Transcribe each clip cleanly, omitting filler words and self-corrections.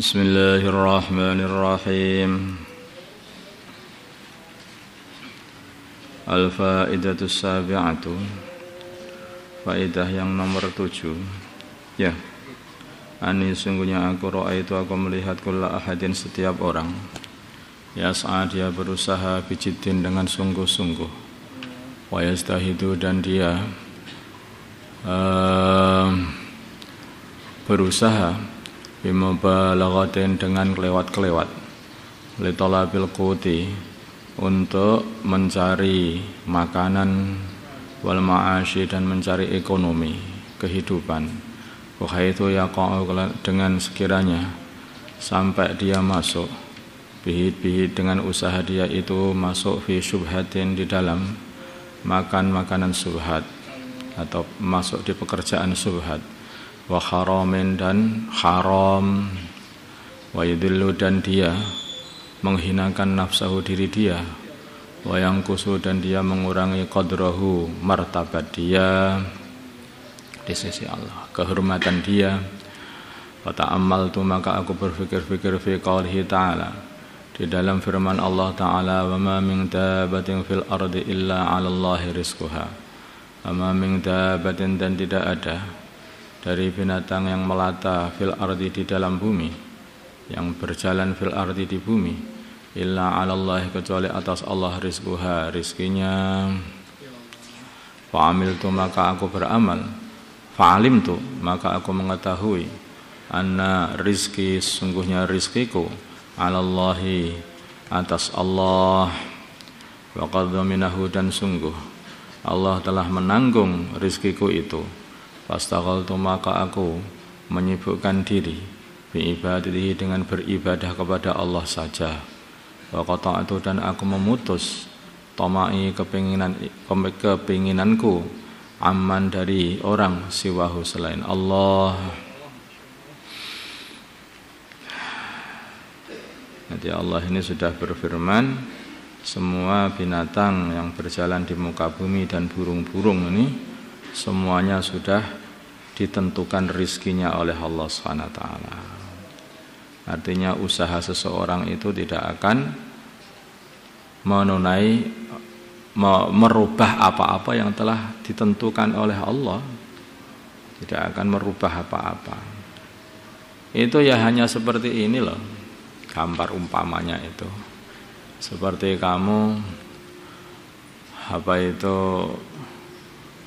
Bismillahirrahmanirrahim. Al-faidatus sabi'atu, faidah yang nomor 7. Ya. Ani sungguhnya aku melihat kulla ahadin setiap orang. Yas'a dia berusaha bijiddin dengan sungguh-sungguh. Wa yastahidu dan dia berusaha bimubalaghatin dengan kelewat-kelewat li talabil quti untuk mencari makanan wal ma'asyi dan mencari ekonomi kehidupan wa haitsu yaqa'u dengan sekiranya sampai dia masuk bihid dengan usaha dia itu masuk fi syubhatin di dalam makan makanan subhat atau masuk di pekerjaan subhat wa haramin dan haram wa yudillu dan dia menghinakan nafsahu diri dia wa yangkusu dan dia mengurangi qadrahu martabat dia di sisi Allah, kehormatan dia. Wa ta'ammaltu maka aku berfikir-fikir fi qaulihi ta'ala di dalam firman Allah Ta'ala wa ma min dabatin fil ardi illa 'ala Allahi rizquha wa ma min dabatin dan tidak ada dari binatang yang melata fil ardi di dalam bumi, yang berjalan fil ardi di bumi, illa 'alallahi kecuali atas Allah rizquha rizkinya. Fa'amiltu maka aku beramal, fa'alimtu maka aku mengetahui, anna rizki sungguhnya rizkiku 'alallahi atas Allah, wa qad dhaminahu dan sungguh Allah telah menanggung rizkiku itu. Fastaghaltu maka aku menyibukkan diri biibadatihi dengan beribadah kepada Allah saja. Wa qata'tu dan aku memutus tamai kepinginanku aman dari orang siwahu selain Allah. Nanti Allah ini sudah berfirman, semua binatang yang berjalan di muka bumi dan burung-burung ini semuanya sudah ditentukan rizkinya oleh Allah SWT. Artinya usaha seseorang itu tidak akan merubah apa-apa yang telah ditentukan oleh Allah. Tidak akan merubah apa-apa. Itu ya hanya seperti ini loh, gambar umpamanya itu. Seperti kamu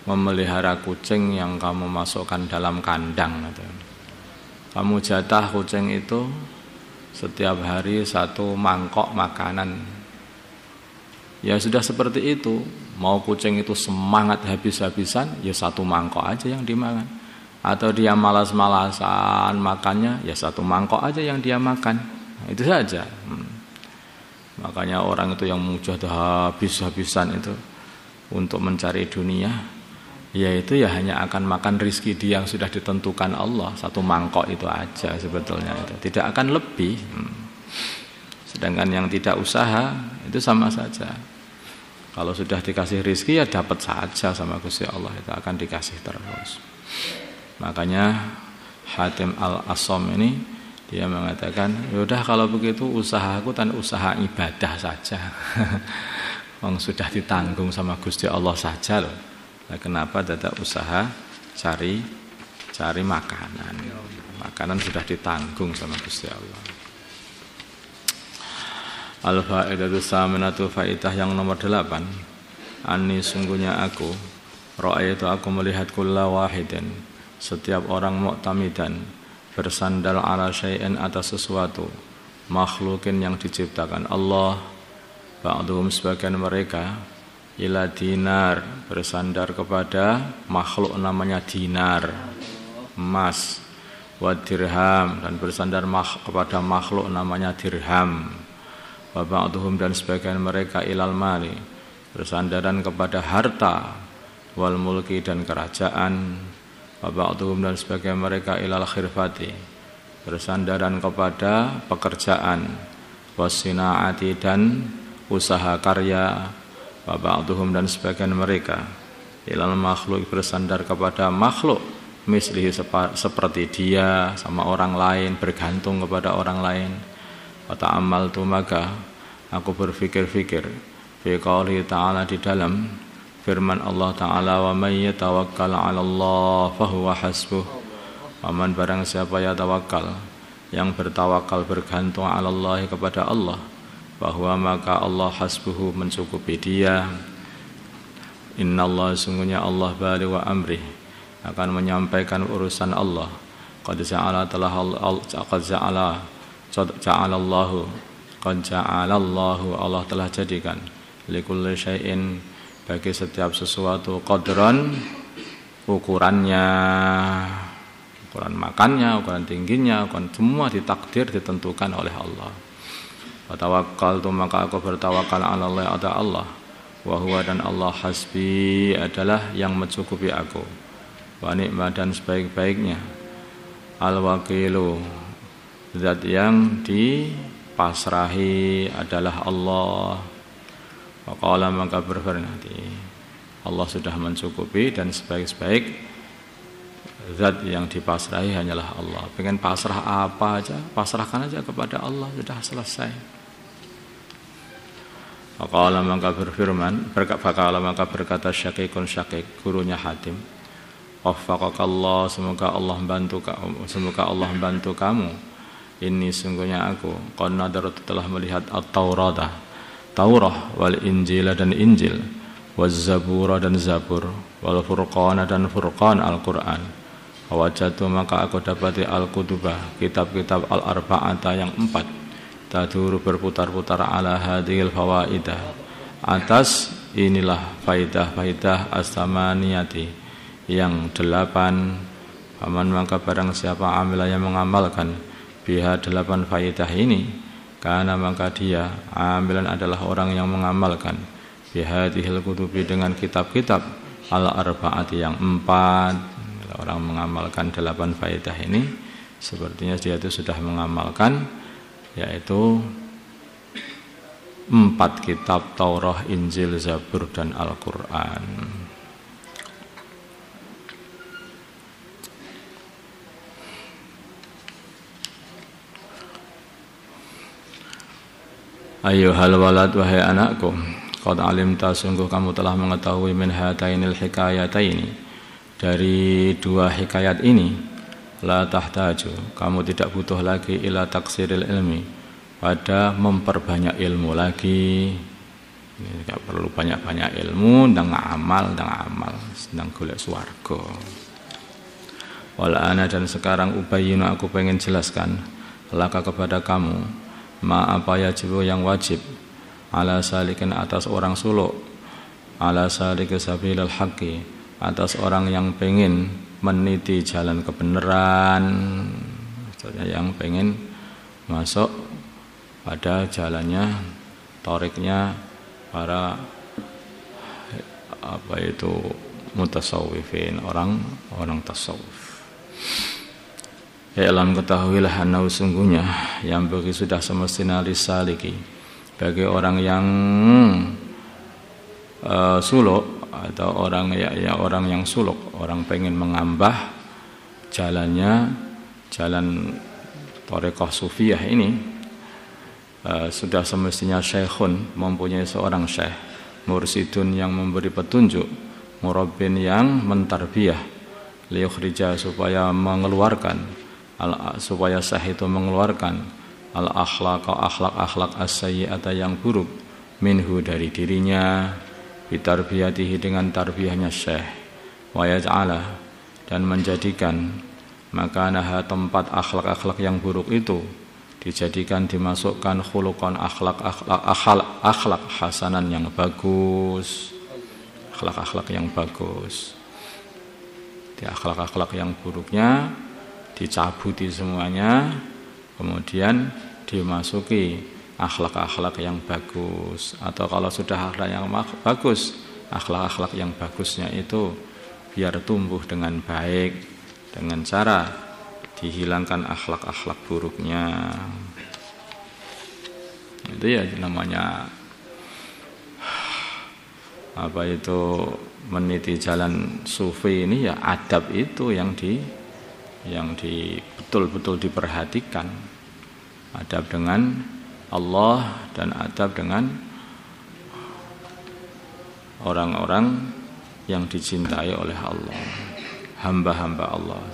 memelihara kucing yang kamu masukkan dalam kandang gitu. Kamu jatah kucing itu setiap hari satu mangkok makanan. Ya sudah seperti itu. Mau kucing itu semangat habis-habisan, ya satu mangkok aja yang dimakan. Atau dia malas-malasan makannya, ya satu mangkok aja yang dia makan. Nah, itu saja. Makanya orang itu yang mujahadah habis-habisan itu untuk mencari dunia, yaitu ya hanya akan makan rizki dia yang sudah ditentukan Allah, satu mangkok itu aja sebetulnya itu. Tidak akan lebih. Sedangkan yang tidak usaha itu sama saja. Kalau sudah dikasih rizki ya dapat saja sama Gusti Allah, itu akan dikasih terus. Makanya Hatim Al-Asam ini dia mengatakan, yaudah kalau begitu usahaku dan usaha ibadah saja. Sudah ditanggung sama Gusti Allah saja loh. Nah, kenapa tidak usaha cari makanan? Makanan sudah ditanggung sama Gusti Allah. Al-faidatu saminatu, faidah yang nomor 8. Ani sungguhnya aku melihat kulla wahidin setiap orang mu'tamidan bersandar ala syai'in atas sesuatu makhlukin yang diciptakan Allah. Ba'duhum sebagian mereka ila dinar bersandar kepada makhluk namanya dinar, emas, wa dirham dan bersandar kepada makhluk namanya dirham. Wa ba'duhum dan sebagian mereka ilal mali bersandaran kepada harta, wal mulki dan kerajaan. Wa ba'duhum dan sebagian mereka ilal khirfati bersandaran kepada pekerjaan, wasinaati dan usaha karya. Wa ba'duhum dan sebagian mereka ilal makhluk bersandar kepada makhluk mislihi seperti dia sama orang lain, bergantung kepada orang lain. Wa ta'ammaltu maka aku berfikir-fikir fi qouli ta'ala di dalam firman Allah Ta'ala, wa may yatawakkal 'ala Allah fahuwa hasbuh. Wa man barang siapa ya tawakkal, yang bertawakal bergantung 'ala Allah kepada Allah, bahwa maka Allah hasbuhu mencukupi dia. Innallaha sungguhnya Allah baligh wa amrih akan menyampaikan urusan Allah. Qad ja'alallahu Allah telah jadikan likulli syai'in bagi setiap sesuatu qadran, ukurannya, ukuran makannya, ukuran tingginya, ukuran semua ditakdir ditentukan oleh Allah. Wa tawakkaltu maka aku bertawakal 'ala Allah ada Allah. Wa huwa dan Allah hasbi adalah yang mencukupi aku. Wa ni'ma dan sebaik-baiknya al-wakilu zat yang dipasrahi adalah Allah. Wa qala maka berfirman Allah sudah mencukupi dan sebaik-baik zat yang dipasrahi hanyalah Allah. Pengen pasrah apa aja, pasrahkan aja kepada Allah, sudah selesai. Wa qala maka berfirman maka berkata Syaqiqun Syaqiq, gurunya Hatim, waffaqakallah, semoga Allah membantu kamu. Ini sungguhnya aku qad nadartu telah melihat at-Taurah wal Injil dan Injil, waz Zabur dan Zabur, wal Furqan dan Furqan Al-Qur'an. Wajatu maka aku dapati al-kutubah kitab-kitab al-arba'ata yang 4 taduru berputar-putar ala hadhil fawaidah atas inilah faidah-faidah as-samaniyati yang 8. Paman maka barang siapa amila yang mengamalkan biha 8 faidah ini, karena maka dia amilan adalah orang yang mengamalkan bihadihil kutubi dengan kitab-kitab al-arba'ati yang 4. Orang mengamalkan 8 faidah ini sepertinya dia itu sudah mengamalkan yaitu 4 kitab Taurah, Injil, Zabur dan Al-Qur'an. Ayyuhal walad wahai anakku, qad alimta sungguh kamu telah mengetahui min hatainil hikayataini dari 2 hikayat ini, la tahtaju kamu tidak butuh lagi ila taksiril ilmi pada memperbanyak ilmu lagi. Ini tidak perlu banyak-banyak ilmu, ndang amal, sedang golek swarga. Wal ana dan sekarang ubayyinu aku pengen jelaskan laka kepada kamu ma apa yajibu yang wajib ala salikin atas orang suluk, ala salik sabilal haqqi atas orang yang pengen meniti jalan kebenaran, maksudnya yang pengen masuk pada jalannya, toriknya para mutasawwifin, orang tasawuf. Alam ketahuilah anau sungguhnya yang bagi sudah semestinya lisaliki bagi orang yang suluk atau orang yang suluk, orang pengen mengambah jalannya, jalan thariqah sufiyah ini, sudah semestinya syekhun mempunyai seorang syekh, mursidun yang memberi petunjuk, murabbin yang mentarbiyah, liyukhrija supaya syekh itu mengeluarkan akhlak as-sayyi'ata yang buruk minhu dari dirinya, bitarbiyatihi dengan tarbiyahnya syekh, wa yaj'ala dan menjadikan makanaha tempat akhlak-akhlak yang buruk itu dijadikan dimasukkan khuluqan akhlak hasanan yang bagus, akhlak yang bagus. Di akhlak yang buruknya dicabuti semuanya, kemudian dimasuki akhlak yang bagus. Atau kalau sudah akhlak yang bagus, akhlak yang bagusnya itu biar tumbuh dengan baik dengan cara dihilangkan akhlak buruknya. Itu ya namanya meniti jalan sufi ini ya adab itu yang betul-betul diperhatikan. Adab dengan Allah dan adab dengan orang-orang yang dicintai oleh Allah, hamba-hamba Allah.